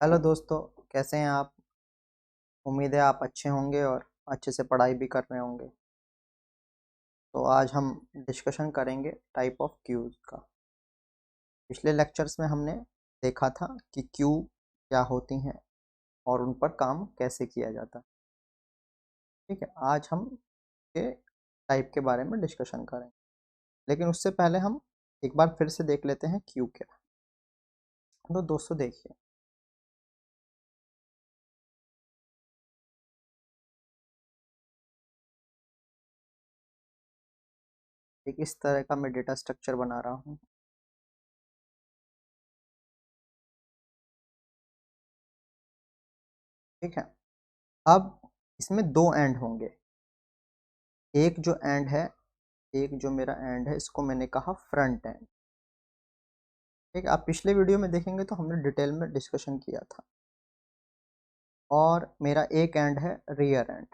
Hello दोस्तों, कैसे हैं आप। उम्मीद है आप अच्छे होंगे और अच्छे से पढ़ाई भी कर रहे होंगे। तो आज हम डिस्कशन करेंगे टाइप ऑफ क्यूज का। पिछले लेक्चर्स में हमने देखा था कि क्यू क्या होती हैं और उन पर काम कैसे किया जाता है। ठीक है, आज हम के टाइप के बारे में डिस्कशन करेंगे, लेकिन उससे पहले हम एक बार फिर से देख लेते हैं क्यू क्या है। तो दोस्तों देखिए, एक इस तरह का मैं डेटा स्ट्रक्चर बना रहा हूँ। ठीक है, अब इसमें दो एंड होंगे। एक जो एंड है, एक जो मेरा एंड है, इसको मैंने कहा फ्रंट एंड। ठीक है, आप पिछले वीडियो में देखेंगे तो हमने डिटेल में डिस्कशन किया था। और मेरा एक एंड है रियर एंड,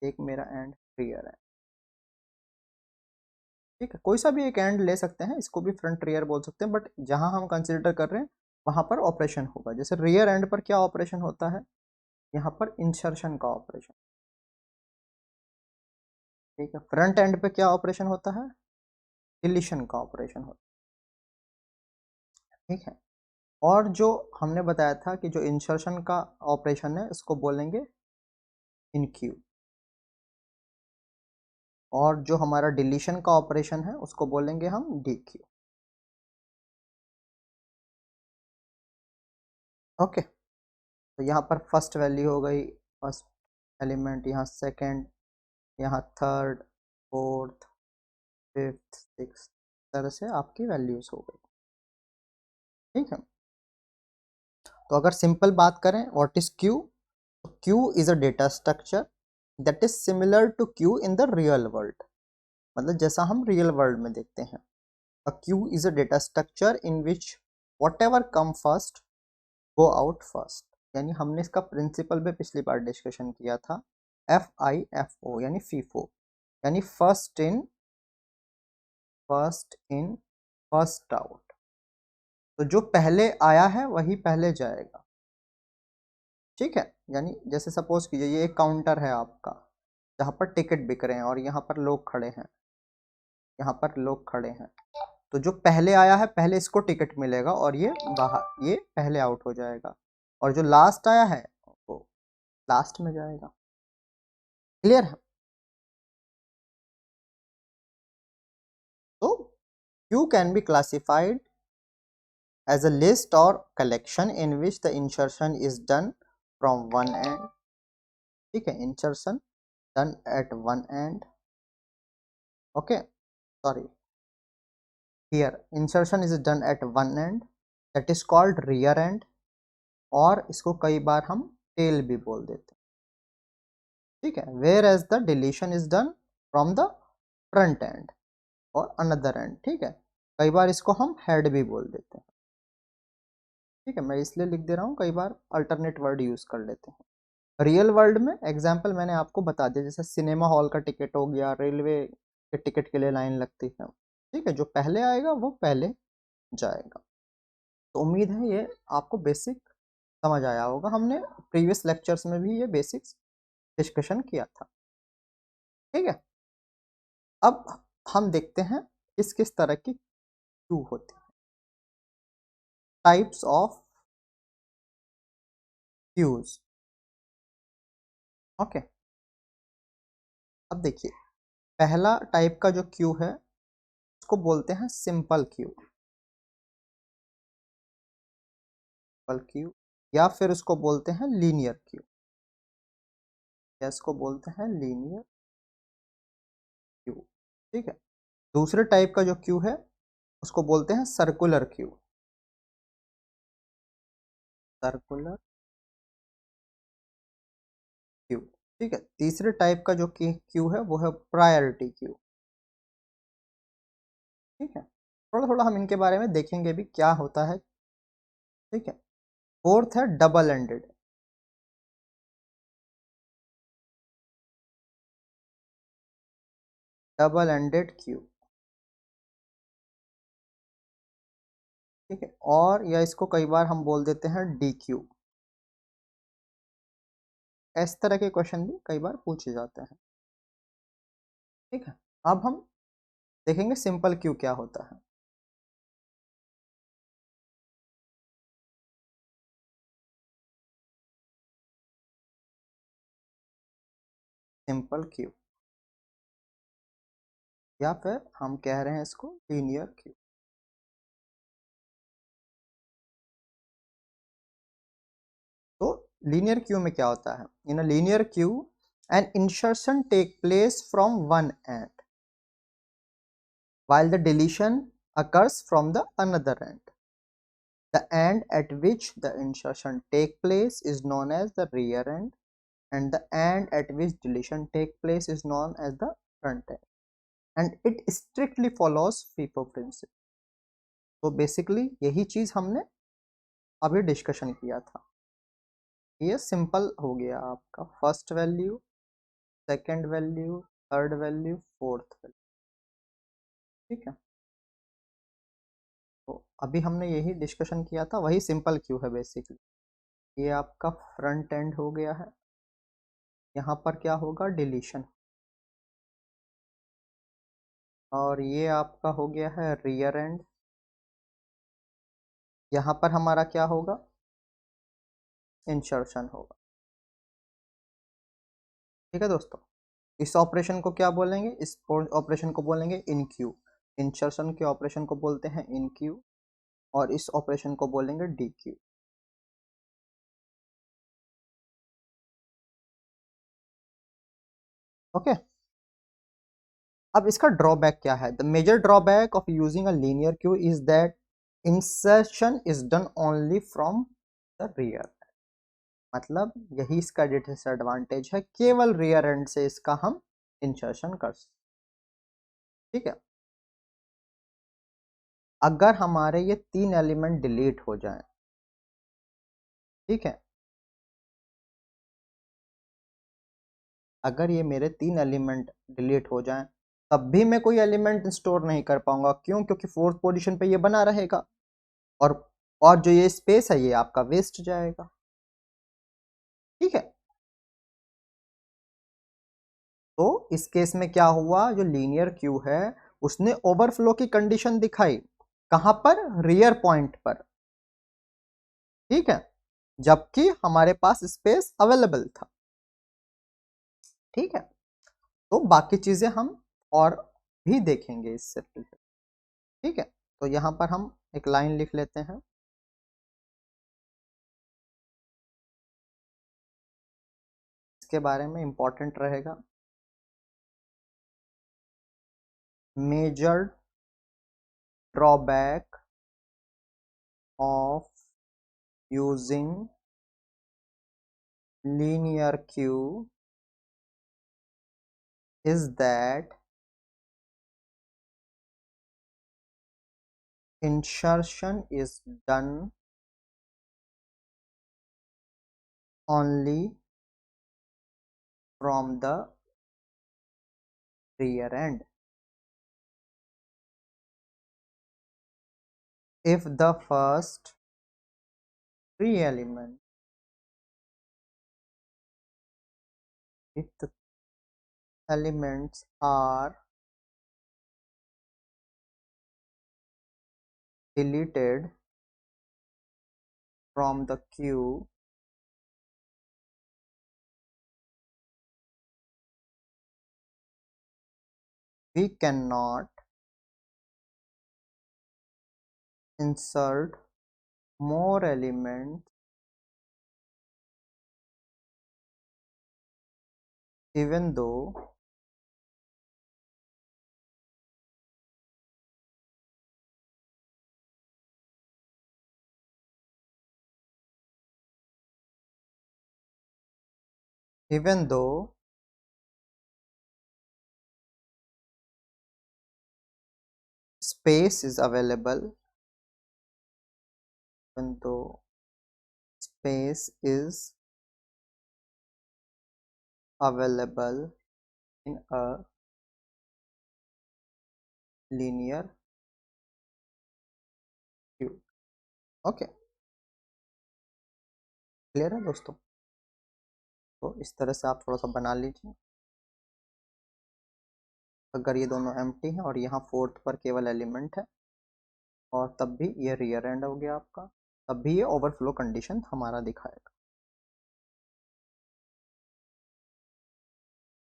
एक मेरा एंड रियर एंड। ठीक है, कोई सा भी एक एंड ले सकते हैं, इसको भी फ्रंट रियर बोल सकते हैं, बट जहां हम कंसिडर कर रहे हैं वहां पर ऑपरेशन होगा। जैसे रियर एंड पर क्या ऑपरेशन होता है, यहाँ पर इंसर्शन का ऑपरेशन। ठीक है, फ्रंट एंड पे क्या ऑपरेशन होता है, डिलीशन का ऑपरेशन होता है। ठीक है, और जो हमने बताया था कि जो इंसर्शन का ऑपरेशन है इसको बोलेंगे इन क्यू, और जो हमारा डिलीशन का ऑपरेशन है उसको बोलेंगे हम डी क्यू। ओके, तो यहाँ पर फर्स्ट वैल्यू हो गई, फर्स्ट एलिमेंट, यहाँ सेकंड, यहाँ थर्ड, फोर्थ, फिफ्थ, सिक्स, तरह से आपकी वैल्यूज हो गई। ठीक है, तो अगर सिंपल बात करें what is queue, queue is a data structure that is similar to queue in the real world. मतलब जैसा हम रियल वर्ल्ड में देखते हैं। A queue is a data structure in which whatever come first go out first. यानी हमने इसका principal भी पिछली बार डिस्कशन किया था, FIFO यानी फीफो, यानी फर्स्ट इन फर्स्ट आउट। तो जो पहले आया है वही पहले जाएगा। ठीक है, यानी जैसे सपोज कीजिए ये एक काउंटर है आपका, जहाँ पर टिकट बिक रहे हैं और यहाँ पर लोग खड़े हैं, यहाँ पर लोग खड़े हैं। तो जो पहले आया है पहले इसको टिकट मिलेगा और ये बाहर, ये पहले आउट हो जाएगा। और जो लास्ट आया है वो लास्ट में जाएगा। क्लियर है। तो Q can be classified as a list or collection in which the insertion is done from one end. ठीक है, insertion done at one end. Okay, sorry, here insertion is done at one end, that is called rear end, और इसको कई बार हम tail भी बोल देते हैं। ठीक है, whereas the deletion is done from the front end और another end। ठीक है, कई बार इसको हम head भी बोल देते हैं। ठीक है, मैं इसलिए लिख दे रहा हूँ, कई बार अल्टरनेट वर्ड यूज कर लेते हैं। रियल वर्ल्ड में एग्जाम्पल मैंने आपको बता दिया, जैसे सिनेमा हॉल का टिकट हो गया, रेलवे के टिकट के लिए लाइन लगती है। ठीक है, जो पहले आएगा वो पहले जाएगा। तो उम्मीद है ये आपको बेसिक समझ आया होगा, हमने प्रीवियस लेक्चर्स में भी ये बेसिक्स डिस्कशन किया था। ठीक है, अब हम देखते हैं किस किस तरह की क्यू होती है, टाइप्स ऑफ क्यूज। ओके, अब देखिए, पहला टाइप का जो क्यू है उसको बोलते हैं सिंपल क्यू, सिंपल क्यू, या फिर उसको बोलते हैं लीनियर क्यू, या इसको बोलते हैं लीनियर क्यू। ठीक है, दूसरे टाइप का जो क्यू है उसको बोलते हैं सर्कुलर क्यू, सर्कुलर क्यू। ठीक है, तीसरे टाइप का जो क्यू है वो है प्रायोरिटी क्यू। ठीक है, थोड़ा थोड़ा हम इनके बारे में देखेंगे भी क्या होता है। ठीक है, फोर्थ है double ended, double ended queue. ठीक है, और या इसको कई बार हम बोल देते हैं डी क्यू। इस तरह के क्वेश्चन भी कई बार पूछे जाते हैं। ठीक है, अब हम देखेंगे सिंपल क्यू क्या होता है। सिंपल क्यू, या फिर हम कह रहे हैं इसको लीनियर क्यू। तो लीनियर क्यू में क्या होता है? In a linear queue an insertion take place from one end while the deletion occurs from the another end. The end at which the insertion take place is known as the rear end, and the end at which deletion take place is known as the front end, and it strictly follows FIFO principle. तो basically यही चीज हमने अभी discussion किया था। ये simple हो गया आपका first value, second value, third value, fourth value. ठीक है, तो अभी हमने यही डिस्कशन किया था, वही सिंपल क्यू है बेसिकली। ये आपका फ्रंट एंड हो गया है, यहाँ पर क्या होगा डिलीशन, और ये आपका हो गया है रियर एंड, यहाँ पर हमारा क्या होगा इंसर्शन होगा। ठीक है दोस्तों, इस ऑपरेशन को क्या बोलेंगे? इस ऑपरेशन को बोलेंगे इन क्यू। इंसर्शन के ऑपरेशन को बोलते हैं इन क्यू, और इस ऑपरेशन को बोलेंगे डी क्यू। ओके, अब इसका ड्रॉबैक क्या है? The major drawback of using a linear queue is that insertion is done only from the rear. मतलब यही इसका डिसएडवांटेज है, केवल रियर एंड से इसका हम इंसर्शन कर सकते। ठीक है, अगर हमारे ये तीन एलिमेंट डिलीट हो जाएं, ठीक है, अगर ये मेरे तीन एलिमेंट डिलीट हो जाएं तब भी मैं कोई एलिमेंट स्टोर नहीं कर पाऊंगा। क्यों? क्योंकि फोर्थ पोजीशन पे ये बना रहेगा, और और जो ये स्पेस है ये आपका वेस्ट जाएगा। ठीक है, तो इस केस में क्या हुआ, जो लीनियर क्यू है उसने ओवरफ्लो की कंडीशन दिखाई, कहां पर? रियर पॉइंट पर। ठीक है, जबकि हमारे पास स्पेस अवेलेबल था। ठीक है, तो बाकी चीजें हम और भी देखेंगे इससे पहले। ठीक है, तो यहां पर हम एक लाइन लिख लेते हैं, इसके बारे में इंपॉर्टेंट रहेगा। Major drawback of using linear queue is that insertion is done only from the rear end. If the first three elements, if the elements are deleted from the queue, we cannot insert more elements even though even though space is available, even though space is available in a linear queue. Okay, clear है दोस्तों? तो इस तरह से आप थोड़ा सा बना लीजिए। अगर ये दोनों एम्प्टी हैं और यहाँ फोर्थ पर केवल एलिमेंट है, और तब भी ये रियर एंड हो गया आपका, तब भी ये ओवरफ्लो कंडीशन हमारा दिखाएगा।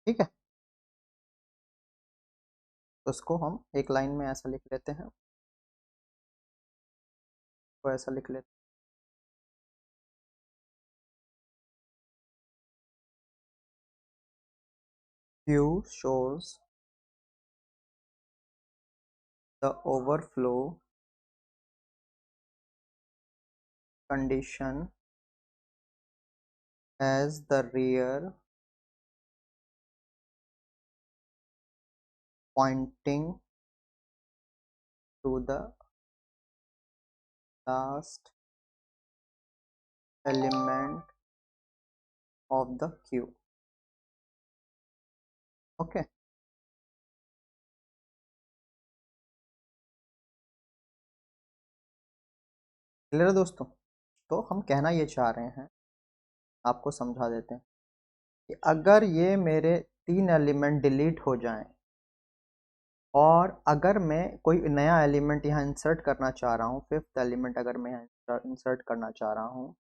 ठीक है, तो इसको हम एक लाइन में ऐसा लिख लेते हैं, तो ऐसा लिख लेते हैं, Q shows the overflow condition as the rear pointing to the last element of the Q. Okay, clear है दोस्तों? तो हम कहना ये चाह रहे हैं, आपको समझा देते हैं कि अगर ये मेरे 3 एलिमेंट डिलीट हो जाएं और अगर मैं कोई नया एलिमेंट यहाँ इंसर्ट करना चाह रहा हूँ, फिफ्थ एलिमेंट अगर मैं यहाँ इंसर्ट करना चाह रहा हूँ,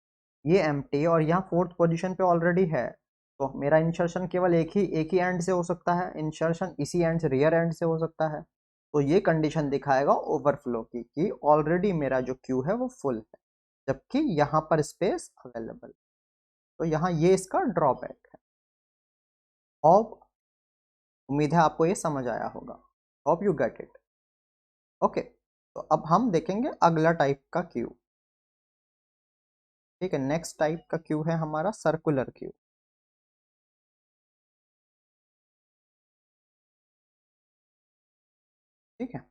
ये एम्प्टी है और यहाँ फोर्थ पोजीशन पे ऑलरेडी है, तो मेरा इंसर्शन केवल एक ही एंड से हो सकता है, इंसर्शन इसी एंड से, रियर एंड से हो सकता है। तो ये कंडीशन दिखाएगा ओवरफ्लो की कि ऑलरेडी मेरा जो क्यू है वो फुल है, जबकि यहाँ पर स्पेस अवेलेबल। तो यहाँ ये इसका ड्रॉबैक है। होप, उम्मीद है आपको ये समझ आया होगा। Hope you get it. Okay, तो अब हम देखेंगे अगला टाइप का क्यू। ठीक है, नेक्स्ट टाइप का क्यू है हमारा सर्कुलर क्यू। ठीक है,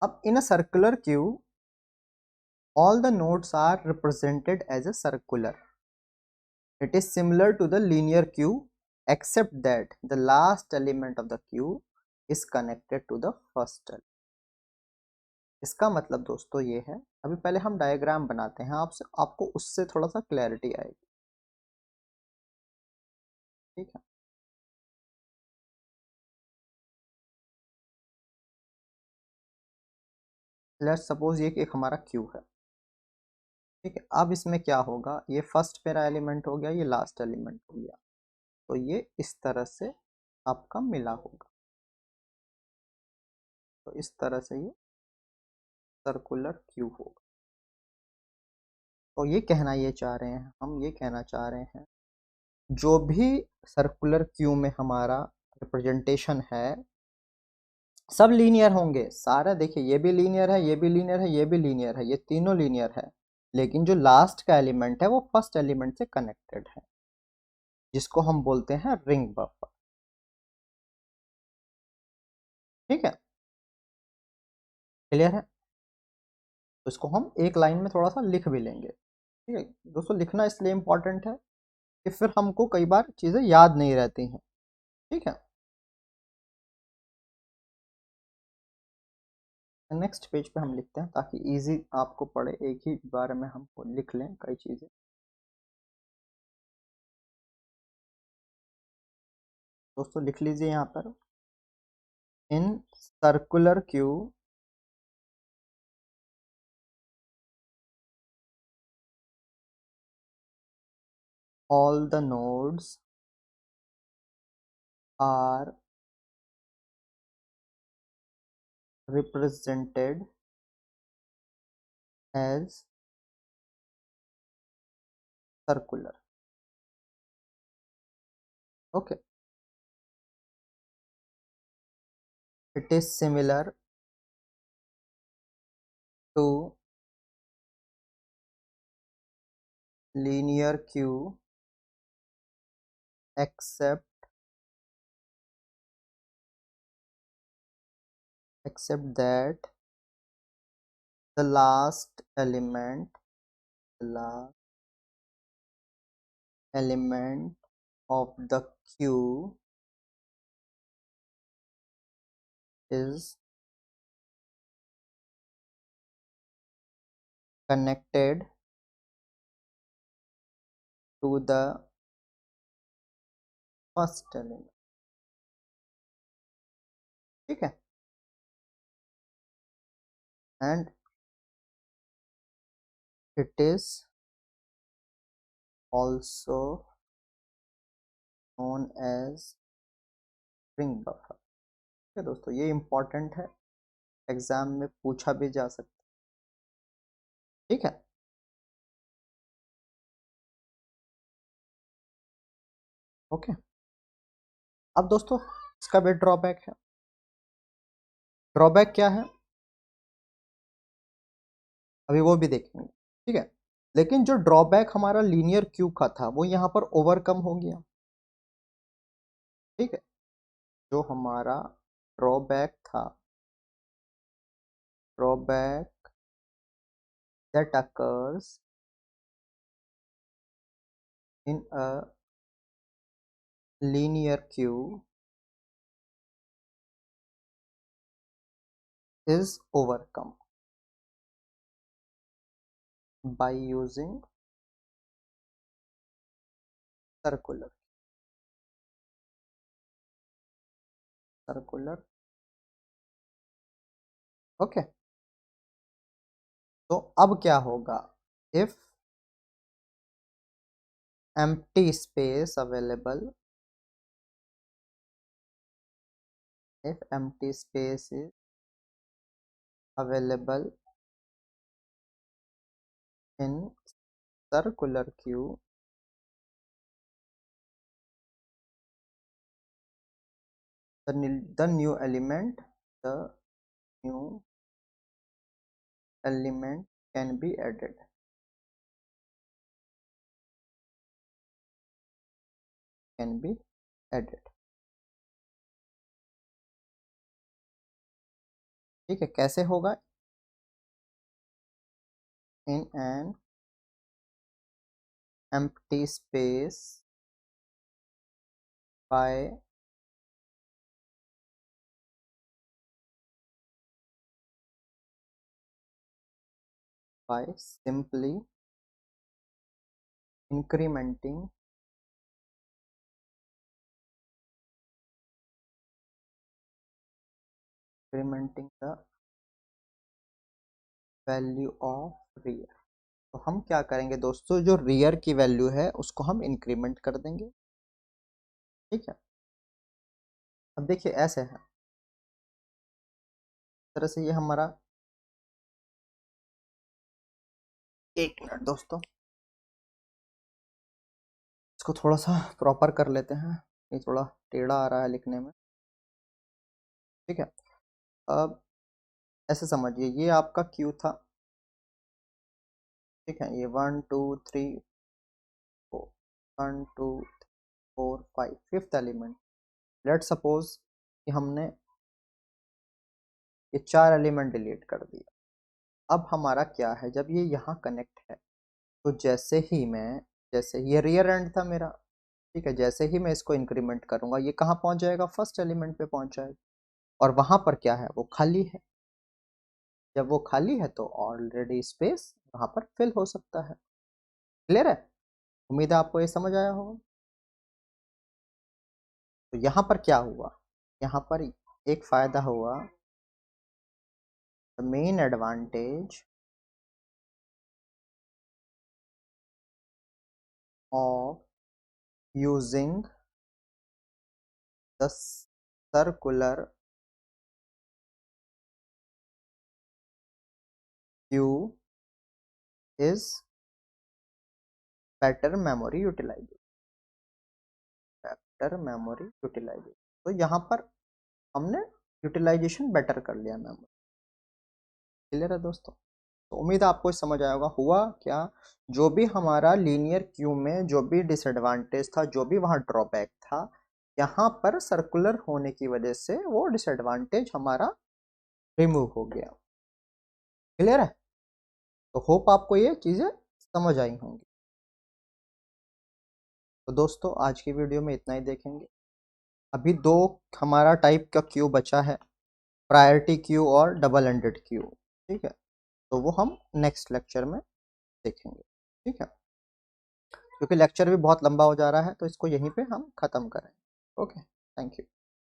अब in a circular queue all the nodes are represented as a circular. It is similar to the linear queue except that the last element of the queue is connected to the first element. इसका मतलब दोस्तों ये है, अभी पहले हम diagram बनाते हैं आपसे, आपको उससे थोड़ा सा क्लैरिटी आएगी। ठीक है, लेट्स सपोज ये कि एक हमारा क्यू है। ठीक है, अब इसमें क्या होगा, ये फर्स्ट मेरा एलिमेंट हो गया, ये लास्ट एलिमेंट हो गया, तो ये इस तरह से आपका मिला होगा। तो इस तरह से ये सर्कुलर क्यू होगा। तो ये कहना ये चाह रहे हैं, हम ये कहना चाह रहे हैं, जो भी सर्कुलर क्यू में हमारा रिप्रेजेंटेशन है सब लीनियर होंगे सारे। देखिए ये भी लीनियर है, ये भी लीनियर है, ये भी लीनियर है, ये तीनों लीनियर है, लेकिन जो लास्ट का एलिमेंट है वो फर्स्ट एलिमेंट से कनेक्टेड है, जिसको हम बोलते हैं रिंग बफर। ठीक है, क्लियर है? तो इसको हम एक लाइन में थोड़ा सा लिख भी लेंगे। ठीक है दोस्तों, लिखना इसलिए इंपॉर्टेंट है कि फिर हमको कई बार चीज़ें याद नहीं रहती हैं। ठीक है, नेक्स्ट पेज पे हम लिखते हैं ताकि इजी आपको पड़े, एक ही बार में हम लिख लें कई चीज़ें। दोस्तों लिख लीजिए यहाँ पर, in circular queue all the nodes are represented as circular. Okay, it is similar to linear queue except that the last element of the queue is connected to the first element, ठीक है, and it is also known as string buffer। ठीक है दोस्तों, ये important है, exam में पूछा भी जा सकता है, ठीक है। ओके, अब दोस्तों इसका भी ड्रॉबैक है। ड्रॉबैक क्या है अभी वो भी देखेंगे, ठीक है। लेकिन जो ड्रॉबैक हमारा लीनियर क्यू का था वो यहाँ पर ओवरकम हो गया, ठीक है। जो हमारा ड्रॉबैक था, drawback that occurs in a linear queue is overcome by using circular okay. तो अब क्या होगा, if empty space available, if empty space is available in circular queue, the new element can be added, ठीक है। कैसे होगा, in an empty space by simply incrementing the value of rear. तो हम क्या करेंगे दोस्तों, जो रियर की वैल्यू है उसको हम इंक्रीमेंट कर देंगे, ठीक है। अब देखिए ऐसे है, इस तरह से ये हमारा, एक मिनट दोस्तों इसको थोड़ा सा प्रॉपर कर लेते हैं, ये थोड़ा टेढ़ा आ रहा है लिखने में, ठीक है। अब ऐसे समझिए, ये आपका क्यू था, ठीक है। ये 1 2 3 4, 1 2 4 5, फिफ्थ एलिमेंट। लेट सपोज कि हमने ये 4 एलिमेंट डिलीट कर दिया। अब हमारा क्या है, जब ये यहाँ कनेक्ट है तो जैसे ये रियर एंड था मेरा, ठीक है, जैसे ही मैं इसको इंक्रीमेंट करूंगा ये कहाँ पहुंच जाएगा, फर्स्ट एलिमेंट पे पहुंच जाएगा, और वहां पर क्या है, वो खाली है। जब वो खाली है तो ऑलरेडी स्पेस वहां पर फिल हो सकता है। क्लियर है, उम्मीद है आपको ये समझ आया होगा। तो यहाँ पर क्या हुआ, यहाँ पर एक फायदा हुआ, the main advantage of using the circular queue is better memory utilisation, तो यहाँ पर हमने यूटिलाइजेशन बेटर कर लिया मेमोरी। क्लियर है दोस्तों, तो उम्मीद है आपको समझ आया होगा। हुआ क्या, जो भी हमारा लीनियर क्यू में जो भी डिसएडवांटेज था, जो भी वहाँ ड्रॉबैक था, यहाँ पर सर्कुलर होने की वजह से वो डिसएडवांटेज हमारा रिमूव हो गया। क्लियर है, तो होप आपको ये चीज़ें समझ आई होंगी। तो दोस्तों आज की वीडियो में इतना ही देखेंगे। अभी दो हमारा टाइप का क्यू बचा है, प्रायोरिटी क्यू और डबल एंडेड क्यू, ठीक है। तो तो वो हम नेक्स्ट लेक्चर में देखेंगे। ठीक है, क्योंकि लेक्चर भी बहुत लंबा हो जा रहा है तो इसको यहीं पे हम ख़त्म करें। Okay, thank you.